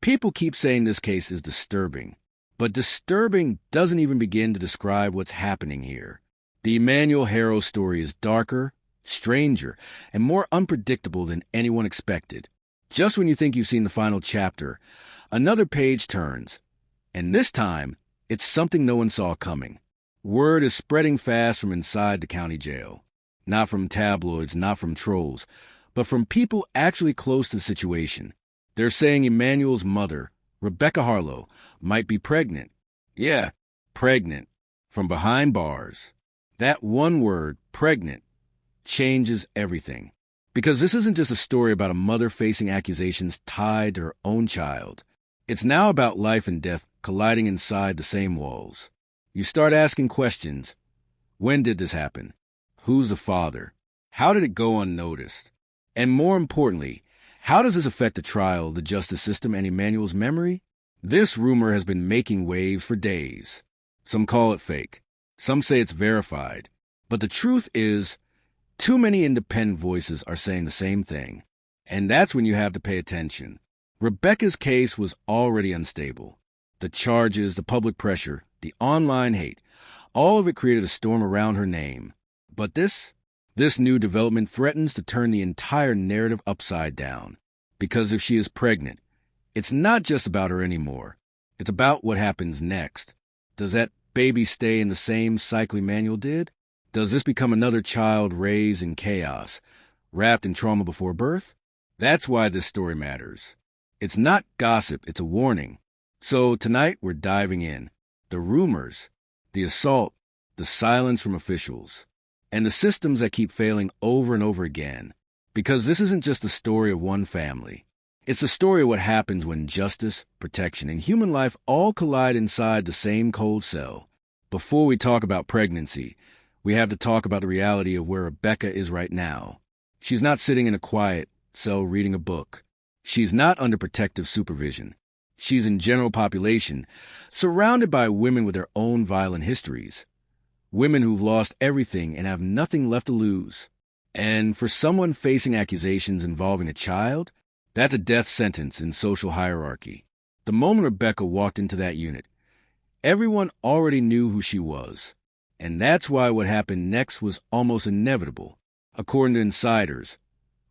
People keep saying this case is disturbing, but disturbing doesn't even begin to describe what's happening here. The Emmanuel Haro story is darker, stranger, and more unpredictable than anyone expected. Just when you think you've seen the final chapter, another page turns, and this time, it's something no one saw coming. Word is spreading fast from inside the county jail. Not from tabloids, not from trolls, but from people actually close to the situation. They're saying Emmanuel's mother, Rebecca Haro, might be pregnant. Yeah, pregnant. From behind bars. That one word, pregnant, changes everything. Because this isn't just a story about a mother facing accusations tied to her own child. It's now about life and death colliding inside the same walls. You start asking questions. When did this happen? Who's the father? How did it go unnoticed? And more importantly, how does this affect the trial, the justice system, and Emmanuel's memory? This rumor has been making waves for days. Some call it fake. Some say it's verified. But the truth is, too many independent voices are saying the same thing. And that's when you have to pay attention. Rebecca's case was already unstable. The charges, the public pressure, the online hate, all of it created a storm around her name. But this new development threatens to turn the entire narrative upside down. Because if she is pregnant, it's not just about her anymore. It's about what happens next. Does that baby stay in the same cycle Emmanuel did? Does this become another child raised in chaos, wrapped in trauma before birth? That's why this story matters. It's not gossip, it's a warning. So tonight we're diving in. The rumors, the assault, the silence from officials, and the systems that keep failing over and over again. Because this isn't just the story of one family. It's the story of what happens when justice, protection, and human life all collide inside the same cold cell. Before we talk about pregnancy, we have to talk about the reality of where Rebecca is right now. She's not sitting in a quiet cell reading a book. She's not under protective supervision. She's in general population, surrounded by women with their own violent histories. Women who've lost everything and have nothing left to lose. And for someone facing accusations involving a child, that's a death sentence in social hierarchy. The moment Rebecca walked into that unit, everyone already knew who she was. And that's why what happened next was almost inevitable. According to insiders,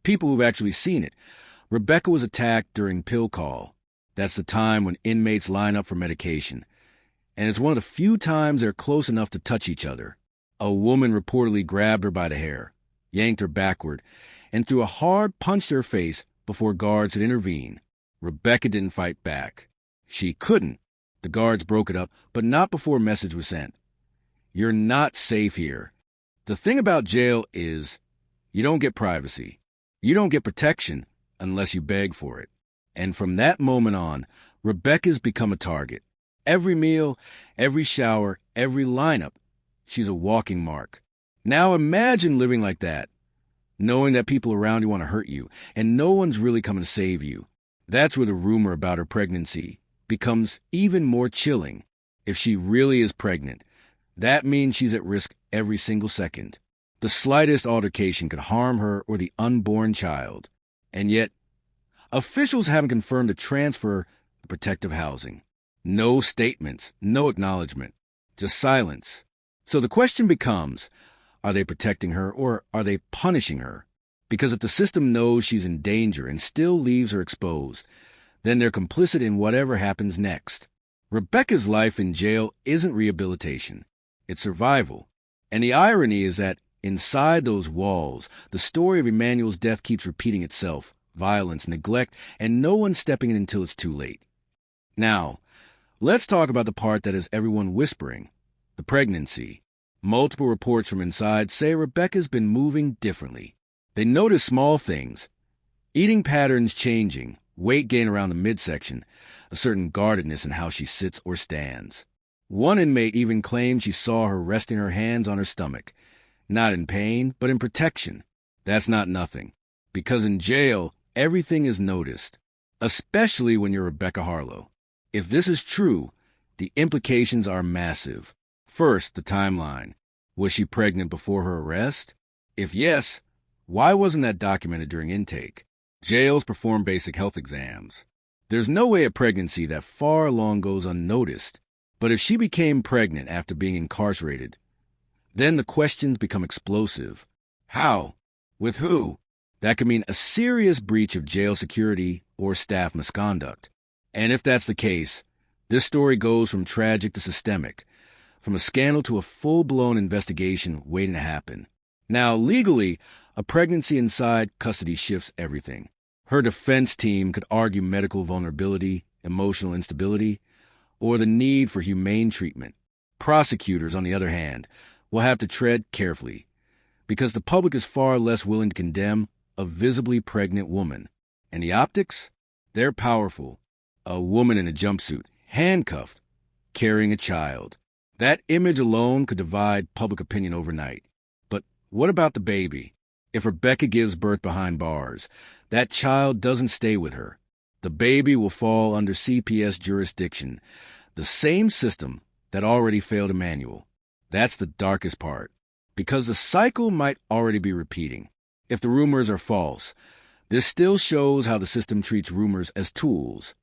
people who've actually seen it, Rebecca was attacked during pill call. That's the time when inmates line up for medication. And it's one of the few times they're close enough to touch each other. A woman reportedly grabbed her by the hair, yanked her backward, and threw a hard punch to her face before guards could intervene. Rebecca didn't fight back. She couldn't. The guards broke it up, but not before a message was sent. You're not safe here. The thing about jail is you don't get privacy. You don't get protection unless you beg for it. And from that moment on, Rebecca's become a target. Every meal, every shower, every lineup, she's a walking mark. Now imagine living like that, knowing that people around you want to hurt you, and no one's really coming to save you. That's where the rumor about her pregnancy becomes even more chilling. If she really is pregnant, that means she's at risk every single second. The slightest altercation could harm her or the unborn child. And yet, officials haven't confirmed the transfer of protective housing. No statements, no acknowledgement, just silence. So the question becomes, are they protecting her or are they punishing her? Because if the system knows she's in danger and still leaves her exposed, then they're complicit in whatever happens next. Rebecca's life in jail isn't rehabilitation. It's survival. And the irony is that inside those walls, the story of Emmanuel's death keeps repeating itself. Violence, neglect, and no one stepping in until it's too late. Now, let's talk about the part that has everyone whispering, the pregnancy. Multiple reports from inside say Rebecca's been moving differently. They notice small things, eating patterns changing, weight gain around the midsection, a certain guardedness in how she sits or stands. One inmate even claimed she saw her resting her hands on her stomach, not in pain, but in protection. That's not nothing, because in jail, everything is noticed, especially when you're Rebecca Haro. If this is true, the implications are massive. First, the timeline. Was she pregnant before her arrest? If yes, why wasn't that documented during intake? Jails perform basic health exams. There's no way a pregnancy that far along goes unnoticed. But if she became pregnant after being incarcerated, then the questions become explosive. How? With who? That could mean a serious breach of jail security or staff misconduct. And if that's the case, this story goes from tragic to systemic, from a scandal to a full-blown investigation waiting to happen. Now, legally, a pregnancy inside custody shifts everything. Her defense team could argue medical vulnerability, emotional instability, or the need for humane treatment. Prosecutors, on the other hand, will have to tread carefully, because the public is far less willing to condemn a visibly pregnant woman. And the optics? They're powerful. A woman in a jumpsuit, handcuffed, carrying a child. That image alone could divide public opinion overnight. But what about the baby? If Rebecca gives birth behind bars, that child doesn't stay with her. The baby will fall under CPS jurisdiction, the same system that already failed Emmanuel. That's the darkest part, because the cycle might already be repeating. If the rumors are false, this still shows how the system treats rumors as tools,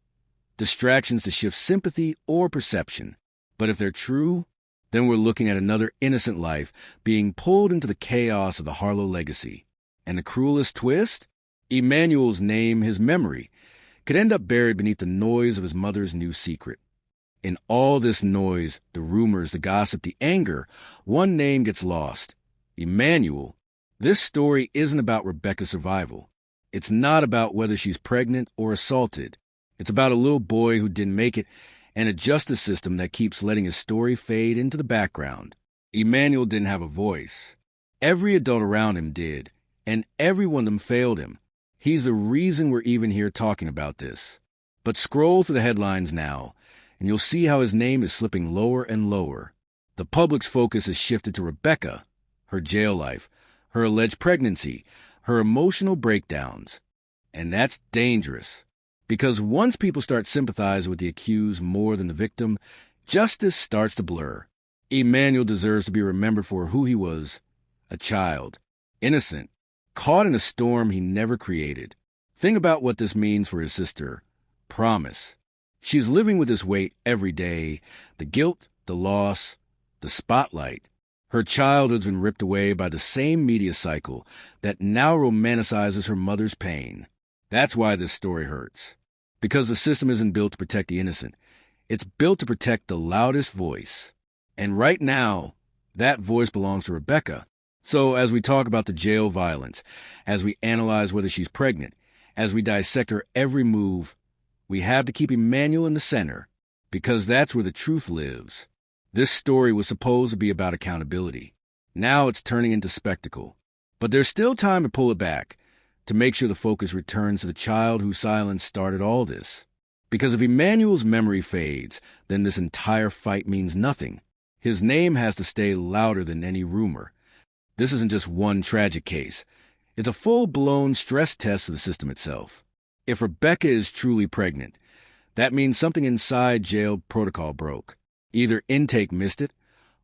distractions to shift sympathy or perception. But if they're true, then we're looking at another innocent life being pulled into the chaos of the Haro legacy. And the cruelest twist? Emmanuel's name, his memory, could end up buried beneath the noise of his mother's new secret. In all this noise, the rumors, the gossip, the anger, one name gets lost. Emmanuel. This story isn't about Rebecca's survival. It's not about whether she's pregnant or assaulted. It's about a little boy who didn't make it and a justice system that keeps letting his story fade into the background. Emmanuel didn't have a voice. Every adult around him did, and every one of them failed him. He's the reason we're even here talking about this. But scroll through the headlines now, and you'll see how his name is slipping lower and lower. The public's focus has shifted to Rebecca, her jail life, her alleged pregnancy, her emotional breakdowns. And that's dangerous. Because once people start sympathizing with the accused more than the victim, justice starts to blur. Emmanuel deserves to be remembered for who he was, a child, innocent, caught in a storm he never created. Think about what this means for his sister, Promise. She's living with this weight every day, the guilt, the loss, the spotlight. Her childhood's been ripped away by the same media cycle that now romanticizes her mother's pain. That's why this story hurts. Because the system isn't built to protect the innocent. It's built to protect the loudest voice. And right now, that voice belongs to Rebecca. So as we talk about the jail violence, as we analyze whether she's pregnant, as we dissect her every move, we have to keep Emmanuel in the center, because that's where the truth lives. This story was supposed to be about accountability. Now it's turning into spectacle. But there's still time to pull it back, to make sure the focus returns to the child whose silence started all this. Because if Emmanuel's memory fades, then this entire fight means nothing. His name has to stay louder than any rumor. This isn't just one tragic case. It's a full-blown stress test for the system itself. If Rebecca is truly pregnant, that means something inside jail protocol broke. Either intake missed it,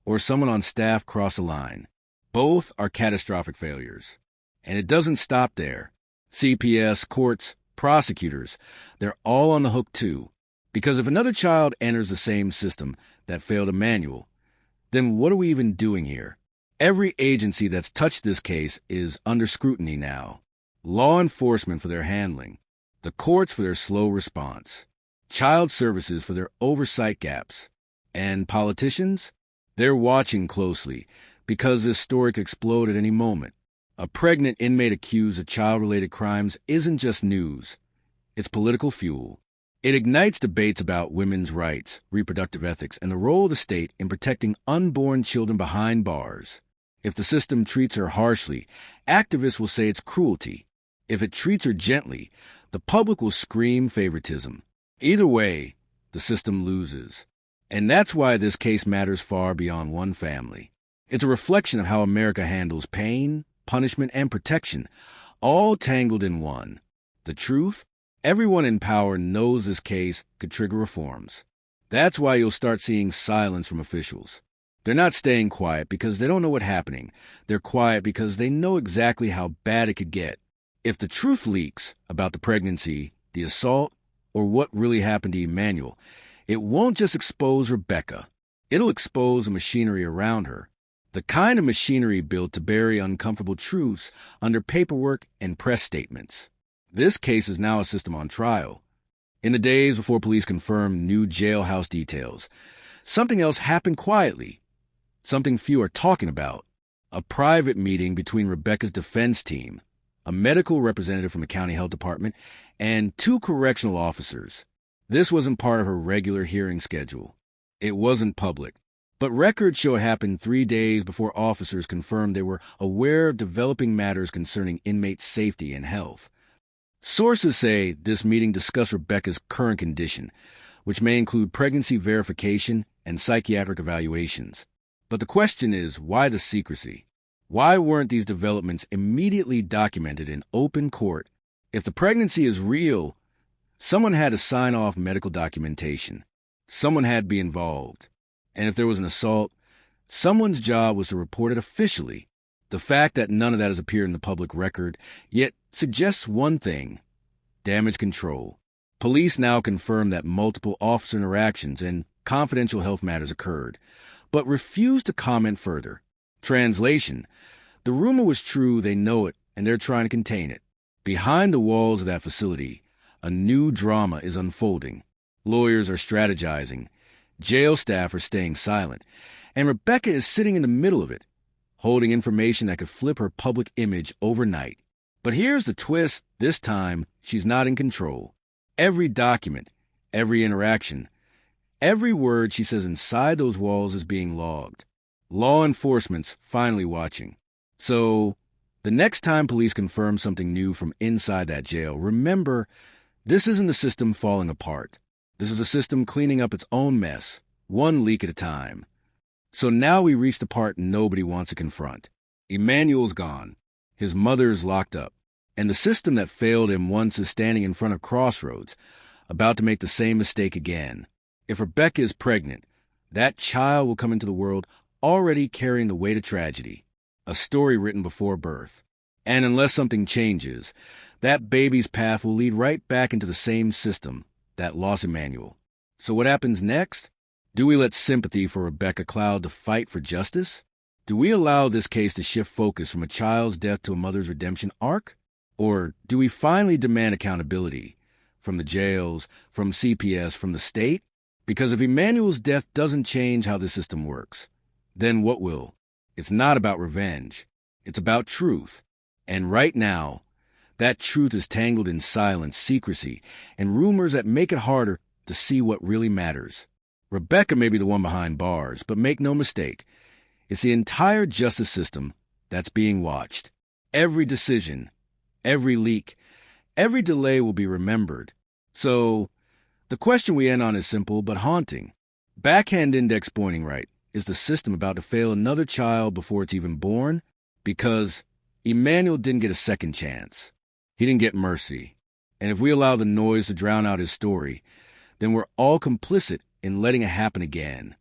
or someone on staff crossed a line. Both are catastrophic failures. And it doesn't stop there. CPS, courts, prosecutors, they're all on the hook too. Because if another child enters the same system that failed Emmanuel, then what are we even doing here? Every agency that's touched this case is under scrutiny now. Law enforcement for their handling, the courts for their slow response, child services for their oversight gaps, and politicians? They're watching closely because this story could explode at any moment. A pregnant inmate accused of child-related crimes isn't just news. It's political fuel. It ignites debates about women's rights, reproductive ethics, and the role of the state in protecting unborn children behind bars. If the system treats her harshly, activists will say it's cruelty. If it treats her gently, the public will scream favoritism. Either way, the system loses. And that's why this case matters far beyond one family. It's a reflection of how America handles pain, punishment, and protection, all tangled in one. The truth? Everyone in power knows this case could trigger reforms. That's why you'll start seeing silence from officials. They're not staying quiet because they don't know what's happening. They're quiet because they know exactly how bad it could get. If the truth leaks about the pregnancy, the assault, or what really happened to Emmanuel, it won't just expose Rebecca. It'll expose the machinery around her, the kind of machinery built to bury uncomfortable truths under paperwork and press statements. This case is now a system on trial. In the days before police confirmed new jailhouse details, something else happened quietly, something few are talking about. A private meeting between Rebecca's defense team, a medical representative from the county health department, and 2 correctional officers. This wasn't part of her regular hearing schedule. It wasn't public, but records show it happened 3 days before officers confirmed they were aware of developing matters concerning inmate safety and health. Sources say this meeting discussed Rebecca's current condition, which may include pregnancy verification and psychiatric evaluations. But the question is, why the secrecy? Why weren't these developments immediately documented in open court? If the pregnancy is real, someone had to sign off medical documentation. Someone had to be involved. And if there was an assault, someone's job was to report it officially. The fact that none of that has appeared in the public record yet suggests one thing: damage control. Police now confirm that multiple officer interactions and confidential health matters occurred, but refuse to comment further. Translation: the rumor was true, they know it, and they're trying to contain it. Behind the walls of that facility, a new drama is unfolding. Lawyers are strategizing, jail staff are staying silent, and Rebecca is sitting in the middle of it, holding information that could flip her public image overnight. But here's the twist: this time, she's not in control. Every document, every interaction, every word she says inside those walls is being logged. Law enforcement's finally watching. So, the next time police confirm something new from inside that jail, remember, this isn't the system falling apart. This is a system cleaning up its own mess, one leak at a time. So now we reach the part nobody wants to confront. Emmanuel's gone. His mother is locked up. And the system that failed him once is standing in front of crossroads, about to make the same mistake again. If Rebecca is pregnant, that child will come into the world already carrying the weight of tragedy, a story written before birth. And unless something changes, that baby's path will lead right back into the same system that lost Emmanuel. So what happens next? Do we let sympathy for Rebecca cloud the fight for justice? Do we allow this case to shift focus from a child's death to a mother's redemption arc? Or do we finally demand accountability from the jails, from CPS, from the state? Because if Emmanuel's death doesn't change how the system works, then what will? It's not about revenge. It's about truth. And right now, that truth is tangled in silence, secrecy, and rumors that make it harder to see what really matters. Rebecca may be the one behind bars, but make no mistake, it's the entire justice system that's being watched. Every decision, every leak, every delay will be remembered. So, the question we end on is simple but haunting. Backhand index pointing right. Is the system about to fail another child before it's even born? Because Emmanuel didn't get a second chance. He didn't get mercy. And if we allow the noise to drown out his story, then we're all complicit in letting it happen again.